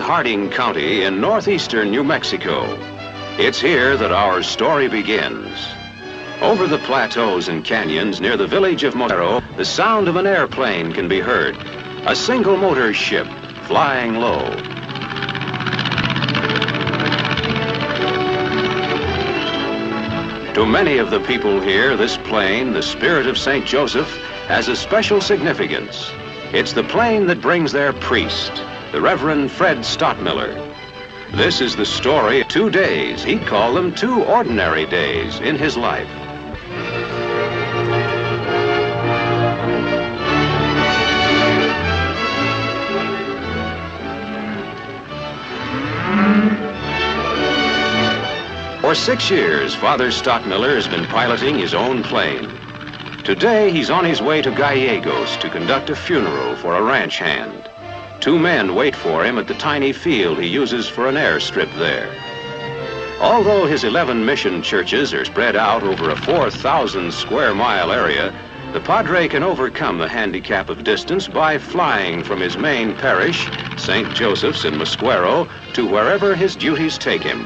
Harding County in northeastern New Mexico. It's here that our story begins. Over the plateaus and canyons near the village of Mosquero, the sound of an airplane can be heard. A single motor ship flying low. To many of the people here, this plane, the Spirit of St. Joseph, has a special significance. It's the plane that brings their priest, the Reverend Fred Stottmiller. This is the story of 2 days, he'd call them 2 ordinary days in his life. For 6 years, Father Stottmiller has been piloting his own plane. Today, he's on his way to Gallegos to conduct a funeral for a ranch hand. 2 men wait for him at the tiny field he uses for an airstrip there. Although his 11 mission churches are spread out over a 4,000 square mile area, the Padre can overcome the handicap of distance by flying from his main parish, St. Joseph's in Mosquero, to wherever his duties take him.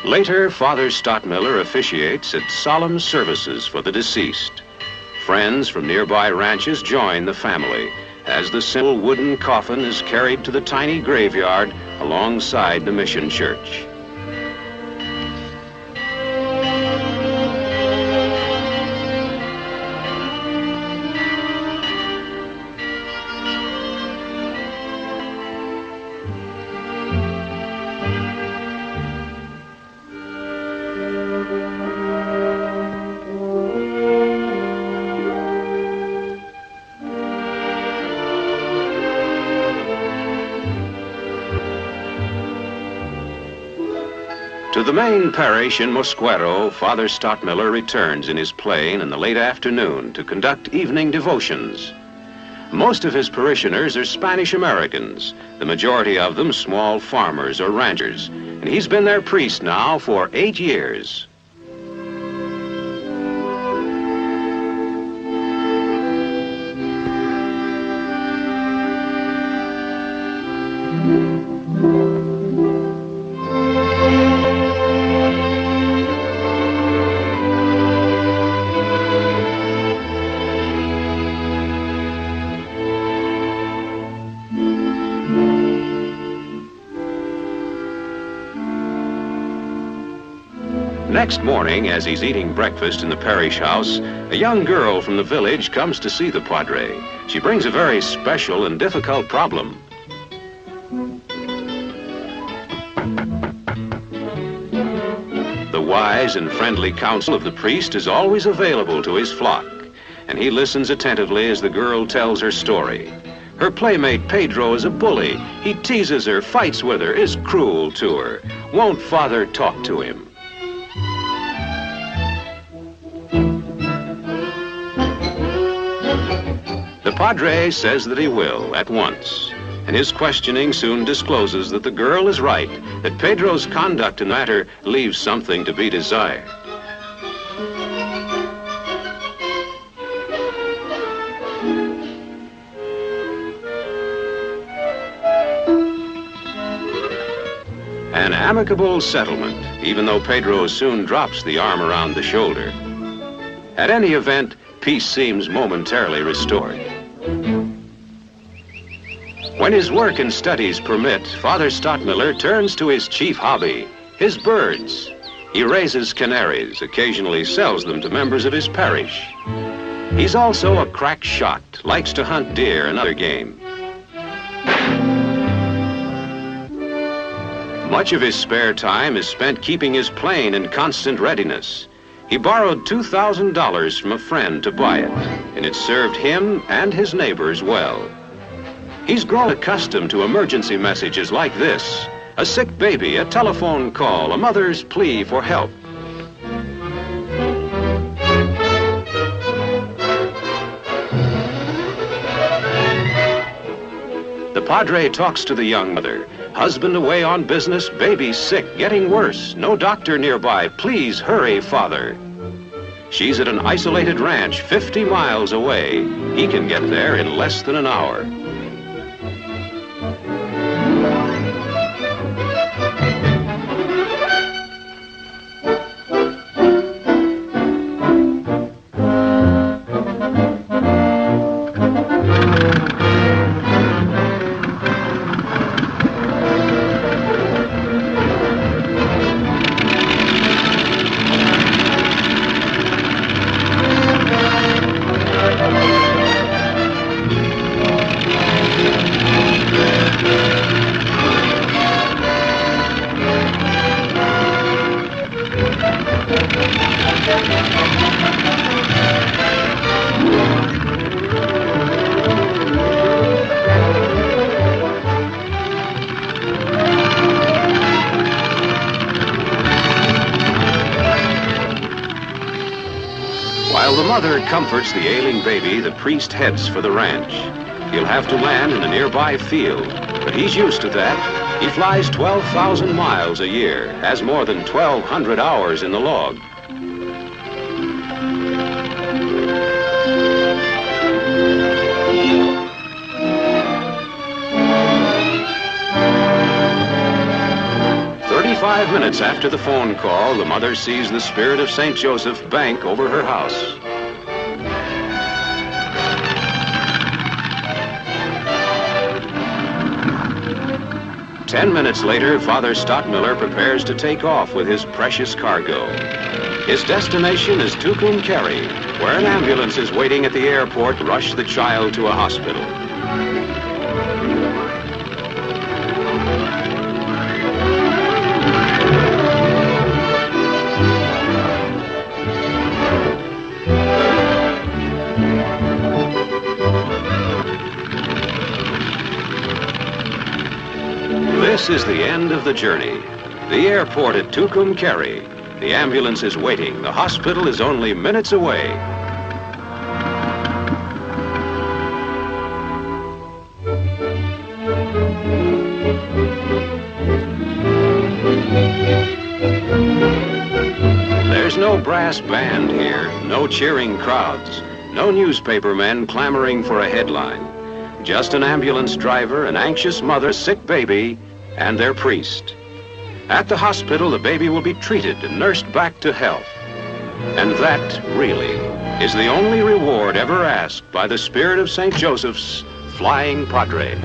Later, Father Stottmiller officiates at solemn services for the deceased. Friends from nearby ranches join the family as the simple wooden coffin is carried to the tiny graveyard alongside the mission church. To the main parish in Mosquero, Father Stottmiller returns in his plane in the late afternoon to conduct evening devotions. Most of his parishioners are Spanish Americans, the majority of them small farmers or ranchers, and he's been their priest now for 8 years. Next morning, as he's eating breakfast in the parish house, a young girl from the village comes to see the Padre. She brings a very special and difficult problem. The wise and friendly counsel of the priest is always available to his flock, and he listens attentively as the girl tells her story. Her playmate Pedro is a bully. He teases her, fights with her, is cruel to her. Won't Father talk to him? The Padre says that he will, at once, and his questioning soon discloses that the girl is right, that Pedro's conduct in the matter leaves something to be desired. An amicable settlement, even though Pedro soon drops the arm around the shoulder. At any event, peace seems momentarily restored. When his work and studies permit, Father Stottmiller turns to his chief hobby, his birds. He raises canaries, occasionally sells them to members of his parish. He's also a crack shot, likes to hunt deer and other game. Much of his spare time is spent keeping his plane in constant readiness. He borrowed $2,000 from a friend to buy it, and it served him and his neighbors well. He's grown accustomed to emergency messages like this: a sick baby, a telephone call, a mother's plea for help. The Padre talks to the young mother. Husband away on business, baby sick, getting worse. No doctor nearby. Please hurry, Father. She's at an isolated ranch 50 miles away. He can get there in less than an hour. While the mother comforts the ailing baby, the priest heads for the ranch. He'll have to land in a nearby field, but he's used to that. He flies 12,000 miles a year, has more than 1,200 hours in the log. Five minutes after the phone call, the mother sees the Spirit of St. Joseph bank over her house. Ten minutes later, Father Stockmiller prepares to take off with his precious cargo. His destination is Tucumcari, where an ambulance is waiting at the airport to rush the child to a hospital. This is the end of the journey. The airport at Tucumcari. The ambulance is waiting. The hospital is only minutes away. There's no brass band here, no cheering crowds, no newspaper men clamoring for a headline. Just an ambulance driver, an anxious mother, sick baby, and their priest. At the hospital, the baby will be treated and nursed back to health. And that, really, is the only reward ever asked by the Spirit of St. Joseph's Flying Padre.